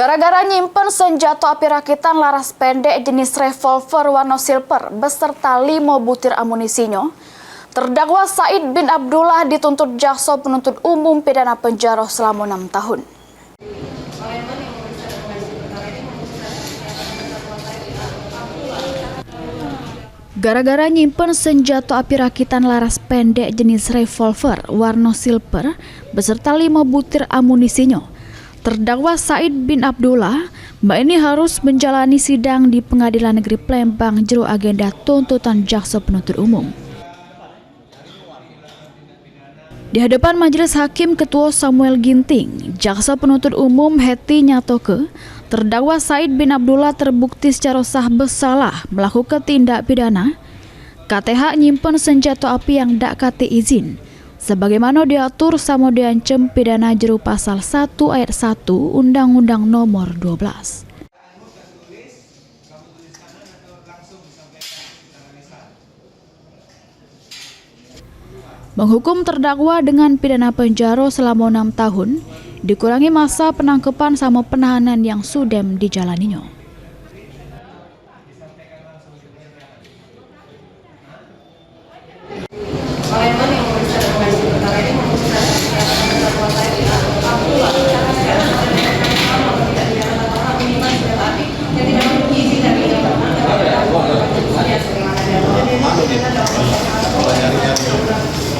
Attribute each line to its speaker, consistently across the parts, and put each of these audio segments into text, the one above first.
Speaker 1: Gara-gara nyimpen senjata api rakitan laras pendek jenis revolver warna silver beserta 5 butir amunisinya, terdakwa Said bin Abdullah dituntut jaksa penuntut umum pidana penjara selama 6 tahun. Gara-gara nyimpen senjata api rakitan laras pendek jenis revolver warna silver beserta 5 butir amunisinya, terdakwa Said bin Abdullah ini harus menjalani sidang di Pengadilan Negeri Palembang jero agenda tuntutan jaksa penuntut umum. Di hadapan Majelis Hakim Ketua Samuel Ginting, jaksa penuntut umum Heti nyatoke terdakwa Said bin Abdullah terbukti secara sah bersalah melakukan tindak pidana KTH nyimpen senjata api yang dak kate izin, sebagaimana diatur sama diancam pidana jero pasal 1 ayat 1 Undang-Undang Nomor 12. Menghukum terdakwa dengan pidana penjara selama 6 tahun, dikurangi masa penangkapan sama penahanan yang sudah dijalaninya.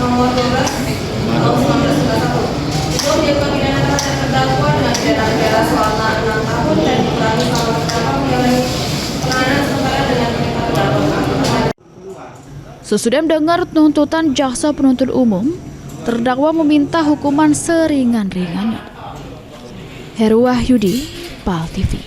Speaker 2: Nomor 12 tahun 1991 itu dia pidana terhadap terdakwa dengan pidana penjara selama 6 tahun dan dikurangi selama terdakwa menjalani penahanan sementara dengan perintah terdakwa.
Speaker 1: Sesudah mendengar tuntutan jaksa penuntut umum, terdakwa meminta hukuman seringan-ringannya. Heru Wahyudi, PAL TV.